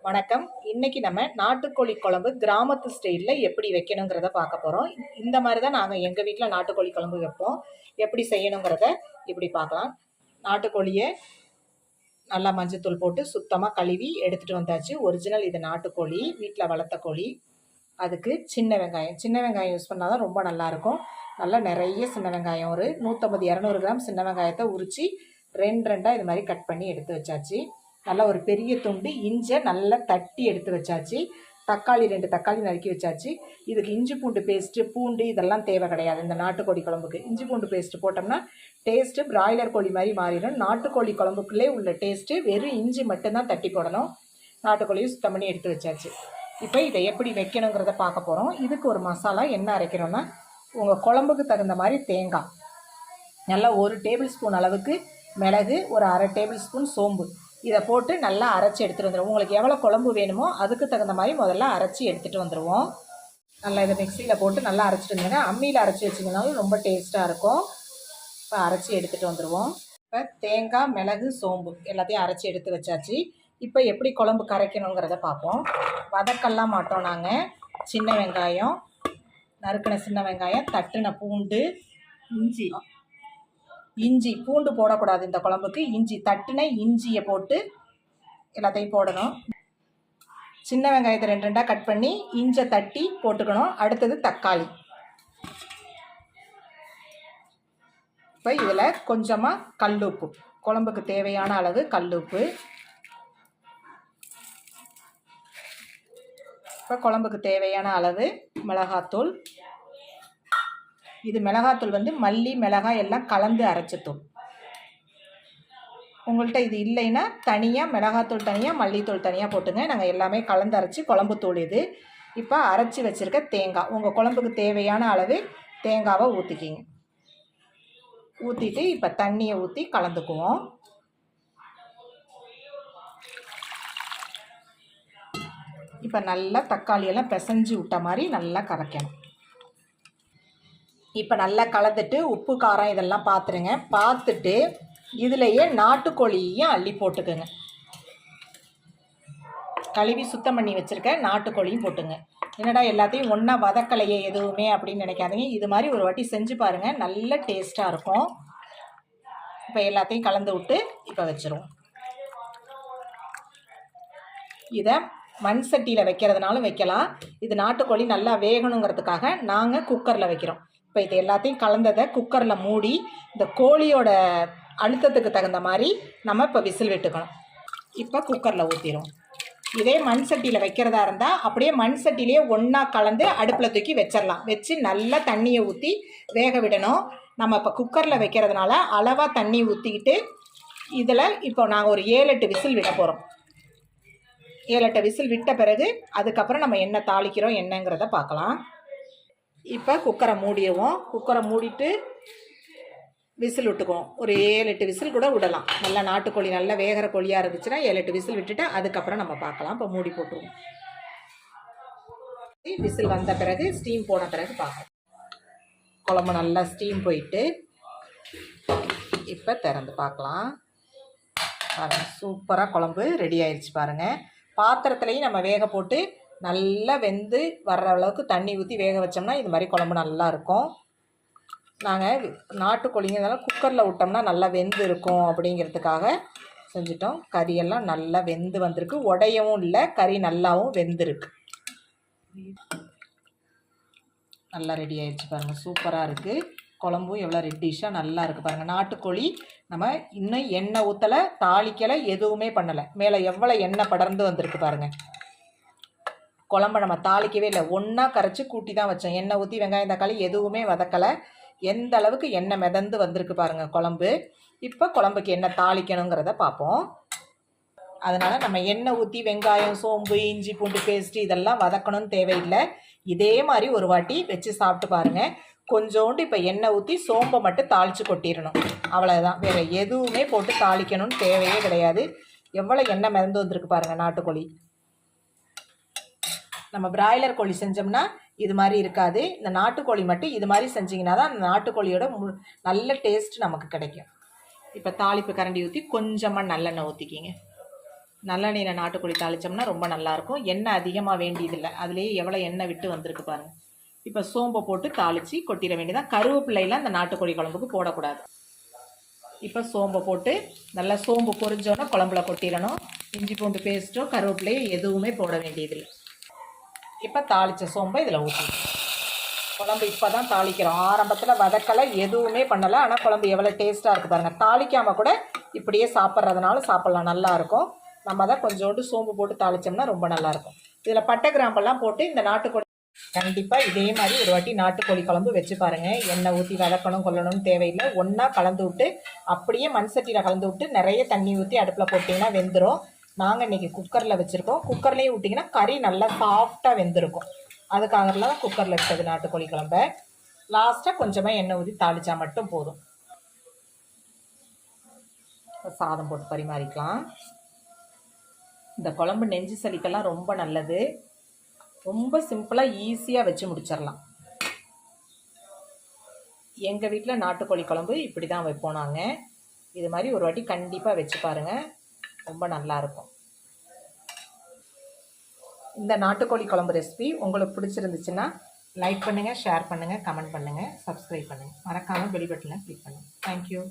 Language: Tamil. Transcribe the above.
வணக்கம். இன்னைக்கு நம்ம நாட்டுக்கோழி குழம்பு கிராமத்து ஸ்டைலில் எப்படி வைக்கணுங்கிறத பார்க்க போகிறோம். இந்த மாதிரி தான் நாங்கள் எங்கள் வீட்டில் நாட்டுக்கோழி குழம்பு வைப்போம். எப்படி செய்யணுங்கிறத இப்படி பார்க்கலாம். நாட்டுக்கோழியை நல்லா மஞ்சத்தூள் போட்டு சுத்தமாக கழுவி எடுத்துகிட்டு வந்தாச்சு. ஒரிஜினல் இது நாட்டுக்கோழி, வீட்டில் வளர்த்த கோழி. அதுக்கு சின்ன வெங்காயம் யூஸ் பண்ணால் தான் ரொம்ப நல்லாயிருக்கும். நல்லா நிறைய சின்ன வெங்காயம், ஒரு 150-200 கிராம் சின்ன வெங்காயத்தை உரித்து ரெண்டாக இது மாதிரி கட் பண்ணி எடுத்து வச்சாச்சு. நல்லா ஒரு பெரிய துண்டு இஞ்சை நல்லா தட்டி எடுத்து வச்சாச்சு. தக்காளி 2 தக்காளி நறுக்கி வச்சாச்சு. இதுக்கு இஞ்சி பூண்டு பேஸ்ட்டு, பூண்டு இதெல்லாம் தேவை கிடையாது. இந்த நாட்டுக்கோழி குழம்புக்கு இஞ்சி பூண்டு பேஸ்ட்டு போட்டோம்னா டேஸ்ட்டு பிராய்லர் கோழி மாதிரி மாறிடும். நாட்டுக்கோழி குழம்புக்குள்ளே உள்ள டேஸ்ட்டு வெறும் இஞ்சி மட்டும்தான் தட்டி போடணும். நாட்டுக்கோழியும் சுத்தம் பண்ணி எடுத்து வச்சாச்சு. இப்போ இதை எப்படி வைக்கணுங்கிறத பார்க்க போகிறோம். இதுக்கு ஒரு மசாலா என்ன அரைக்கிறோன்னா, உங்கள் குழம்புக்கு தகுந்த மாதிரி தேங்காய், நல்லா 1 டேபிள் ஸ்பூன் அளவுக்கு மிளகு, ஒரு 1/2 டேபிள் ஸ்பூன் சோம்பு, இதை போட்டு நல்லா அரைச்சி எடுத்துகிட்டு வந்துடுவோம். உங்களுக்கு எவ்வளோ குழம்பு வேணுமோ அதுக்கு தகுந்த மாதிரி முதல்ல அரைச்சி எடுத்துகிட்டு வந்துடுவோம். நல்லா இதை மிக்சியில் போட்டு நல்லா அரைச்சிட்டு வந்தீங்கன்னா, அம்மியில் அரைச்சி வச்சிங்கனாலும் ரொம்ப டேஸ்ட்டாக இருக்கும். இப்போ அரைச்சி எடுத்துகிட்டு வந்துடுவோம். இப்போ தேங்காய், மிளகு, சோம்பு எல்லாத்தையும் அரைச்சி எடுத்து வச்சாச்சு. இப்போ எப்படி குழம்பு கரைக்கணுங்கிறத பார்ப்போம். வதக்கெல்லாம் மாட்டோம் நாங்கள். சின்ன வெங்காயம், நறுக்கின சின்ன வெங்காயம், தட்டின பூண்டு, இஞ்சி பூண்டு போடக்கூடாது இந்த குழம்புக்கு. இஞ்சி தட்டுன இஞ்சியை போட்டு எல்லாத்தையும் போடணும். சின்ன வெங்காயத்தை 2 கட் பண்ணி இஞ்சை தட்டி போட்டுக்கணும். அடுத்தது தக்காளி. இப்போ இதில் கொஞ்சமாக கல்லுப்பு, குழம்புக்கு தேவையான அளவு கல்லுப்பு. இப்போ குழம்புக்கு தேவையான அளவு மிளகாத்தூள். இது மிளகாத்தூள் மல்லி, மிளகாய் எல்லாம் கலந்து அரைச்ச தூள். உங்கள்கிட்ட இது இல்லைன்னா தனியாக மிளகாத்தூள் தனியாக, மல்லித்தூள் தனியாக போட்டுங்க. நாங்கள் எல்லாமே கலந்து அரைச்சி குழம்பு தூள் இது. இப்போ அரைச்சி வச்சுருக்க தேங்காய், உங்கள் குழம்புக்கு தேவையான அளவு தேங்காவை ஊற்றிக்கிங்க. ஊற்றிட்டு இப்போ தண்ணியை ஊற்றி கலந்துக்குவோம். இப்போ நல்லா தக்காளியெல்லாம் பிசைஞ்சு விட்ட மாதிரி நல்லா கரைக்கணும். இப்போ நல்லா கலந்துட்டு உப்பு காரம் இதெல்லாம் பார்த்துருங்க. பார்த்துட்டு இதுலேயே நாட்டுக்கோழியையும் அள்ளி போட்டுக்குங்க. கழுவி சுத்தம் பண்ணி வச்சுருக்க நாட்டுக்கோழியும் போட்டுங்க. என்னடா எல்லாத்தையும் ஒன்றா வதக்கலையே எதுவுமே அப்படின்னு நினைக்காதீங்க. இது மாதிரி ஒரு வாட்டி செஞ்சு பாருங்கள், நல்ல டேஸ்ட்டாக இருக்கும். இப்போ எல்லாத்தையும் கலந்து விட்டு இப்போ வச்சுருவோம். இதை மண் சட்டியில் வைக்கிறதுனாலும் வைக்கலாம். இது நாட்டுக்கோழி நல்லா வேகணுங்கிறதுக்காக நாங்கள் குக்கரில் வைக்கிறோம். இப்போ இது எல்லாத்தையும் கலந்ததை குக்கரில் மூடி இந்த கோழியோட அழுத்தத்துக்கு தகுந்த மாதிரி நம்ம இப்போ விசில் விட்டுக்கணும். இப்போ குக்கரில் ஊற்றிடும். இதே மண் சட்டியில் வைக்கிறதா இருந்தால் அப்படியே மண் சட்டிலேயே ஒன்றா கலந்து அடுப்பில் தூக்கி வச்சிடலாம். வச்சு நல்லா தண்ணியை ஊற்றி வேக விடணும். நம்ம இப்போ குக்கரில் வைக்கிறதுனால அளவாக தண்ணி ஊற்றிக்கிட்டு இதில் இப்போ நாங்கள் ஒரு 7-8 விசில் விட போகிறோம். 7-8 விசில் விட்ட பிறகு அதுக்கப்புறம் நம்ம என்ன தாளிக்கிறோம் என்னங்கிறத பார்க்கலாம். இப்போ குக்கரை மூடிடுவோம். குக்கரை மூடிட்டு விசில் விட்டுக்குவோம். ஒரு 7-8 விசில் கூட விடலாம். நல்லா நாட்டுக்கோழி நல்லா வேகிற கோழியாக இருந்துச்சுன்னா 7-8 விசில் விட்டுட்டு அதுக்கப்புறம் நம்ம பார்க்கலாம். இப்போ மூடி போட்டுருவோம். விசில் வந்த பிறகு ஸ்டீம் போன பிறகு பார்க்கலாம். குழம்பு நல்லா ஸ்டீம் போயிட்டு இப்போ திறந்து பார்க்கலாம். சூப்பராக குழம்பு ரெடி ஆயிடுச்சு பாருங்கள். பாத்திரத்துலேயும் நம்ம வேக போட்டு நல்லா வெந்து வர்ற அளவுக்கு தண்ணி ஊற்றி வேக வச்சோம்னா இது மாதிரி குழம்பு நல்லா இருக்கும். நாங்கள் நாட்டுக்கோழிங்கிறதுனால குக்கரில் விட்டோம்னா நல்லா வெந்து இருக்கும் அப்படிங்கிறதுக்காக செஞ்சிட்டோம். கறியெல்லாம் நல்லா வெந்து வந்திருக்கு, உடையவும் இல்லை, கறி நல்லாவும் வெந்திருக்கு. நல்லா ரெடி ஆயிடுச்சு பாருங்கள். சூப்பராக இருக்குது. குழம்பும் எவ்வளோ ரெட்டிஷாக நல்லா இருக்குது பாருங்கள். நாட்டுக்கோழி நம்ம இன்னும் எண்ணெய் ஊற்றலை, தாளிக்கலை, எதுவுமே பண்ணலை. மேலே எவ்வளோ எண்ணெய் படர்ந்து வந்திருக்கு பாருங்கள். குழம்பை நம்ம தாளிக்கவே இல்லை, ஒன்றா கரைச்சி கூட்டி தான் வச்சோம். எண்ணெய் ஊற்றி வெங்காயம் தக்காளி எதுவுமே வதக்கலை. எந்த அளவுக்கு எண்ணெய் மிதந்து வந்திருக்கு பாருங்கள் குழம்பு. இப்போ குழம்புக்கு என்ன தாளிக்கணுங்கிறத பார்ப்போம். அதனால் நம்ம எண்ணெய் ஊற்றி வெங்காயம், சோம்பு, இஞ்சி பூண்டு பேஸ்ட்டு இதெல்லாம் வதக்கணும்னு தேவையில்லை. இதே மாதிரி ஒரு வாட்டி வச்சு சாப்பிட்டு பாருங்கள். கொஞ்சோண்டு இப்போ எண்ணெய் ஊற்றி சோம்பை மட்டும் தாளித்து கொட்டிடணும், அவ்வளோதான். வேறு எதுவுமே போட்டு தாளிக்கணும்னு தேவையே கிடையாது. எவ்வளோ எண்ணெய் மிதந்து வந்திருக்கு பாருங்கள் நாட்டுக்கோழி. நம்ம பிராய்லர் கோழி செஞ்சோம்னா இது மாதிரி இருக்காது. இந்த நாட்டுக்கோழி மட்டும் இது மாதிரி செஞ்சிங்கன்னா தான் அந்த நாட்டுக்கோழியோட நல்ல டேஸ்ட் நமக்கு கிடைக்கும். இப்போ தாளிப்பு கரண்டி ஊற்றி கொஞ்சமாக நல்லெண்ணெய் ஊற்றிக்கிங்க. நல்லெண்ணெயில் நாட்டுக்கோழி தாளித்தோம்னா ரொம்ப நல்லாயிருக்கும். எண்ணெய் அதிகமாக வேண்டியதில்லை, அதுலேயே எவ்வளோ எண்ணெய் விட்டு வந்திருக்கு பாருங்கள். இப்போ சோம்பை போட்டு தாளித்து கொட்டிட வேண்டியதான். கருவேப்பிலையெல்லாம் இந்த நாட்டுக்கோழி குழம்புக்கு போடக்கூடாது. இப்போ சோம்பை போட்டு நல்லா சோம்பு பொரிஞ்சோன்னா குழம்புல கொட்டிடணும். இஞ்சி பூண்டு பேஸ்ட்டோ கருவேப்பிலையோ எதுவுமே போட வேண்டியதில்லை. இப்போ தாளித்த சோம்பை இதில் ஊற்றிடும். குழம்பு இப்போ தான் தாளிக்கிறோம், ஆரம்பத்தில் வதக்கலை எதுவுமே பண்ணலை. ஆனால் குழம்பு எவ்வளோ டேஸ்ட்டாக இருக்குது பாருங்கள். தாளிக்காமல் கூட இப்படியே சாப்பிட்றதுனால சாப்பிட்லாம், நல்லாயிருக்கும். நம்ம தான் கொஞ்சோண்டு சோம்பு போட்டு தாளித்தோம்னா ரொம்ப நல்லாயிருக்கும். இதில் பட்டை கிராம்பெல்லாம் போட்டு இந்த நாட்டுக்கோழி கண்டிப்பாக இதே மாதிரி ஒரு வாட்டி நாட்டுக்கோழி குழம்பு வச்சு பாருங்கள். எண்ணெய் ஊற்றி வதக்கணும் கொள்ளணும்னு தேவையில்லை. ஒன்றா கலந்து விட்டு அப்படியே மண் சட்டியில் கலந்து விட்டு நிறைய தண்ணி ஊற்றி அடுப்பில் போட்டிங்கன்னா வெந்துடும். நாங்கள் இன்றைக்கி குக்கரில் வச்சுருக்கோம். குக்கர்லேயே விட்டிங்கன்னா கறி நல்லா சாஃப்டாக வெந்திருக்கும். அதுக்காகலாம் தான் குக்கரில் வச்சது நாட்டுக்கோழி குழம்பை. லாஸ்ட்டாக கொஞ்சமாக எண்ணெய் ஊற்றி தாளித்தா மட்டும் போதும். சாதம் போட்டு பரிமாறிக்கலாம். இந்த குழம்பு நெஞ்சு சளிக்கெல்லாம் ரொம்ப நல்லது. ரொம்ப சிம்பிளாக ஈஸியாக வச்சு முடிச்சிடலாம். எங்கள் வீட்டில் நாட்டுக்கோழி குழம்பு இப்படி தான் வைப்போம் நாங்கள். இது மாதிரி ஒரு வாட்டி கண்டிப்பாக வச்சு பாருங்கள், ரொம்ப நல்லாயிருக்கும். இந்த நாட்டுக்கோழி குழம்பு ரெசிபி உங்களுக்கு பிடிச்சிருந்துச்சுன்னா லைக் பண்ணுங்கள், ஷேர் பண்ணுங்கள், கமெண்ட் பண்ணுங்கள், சப்ஸ்கிரைப் பண்ணுங்கள். மறக்காமல் பெல் பட்டனை கிளிக் பண்ணுங்கள். தேங்க்யூ.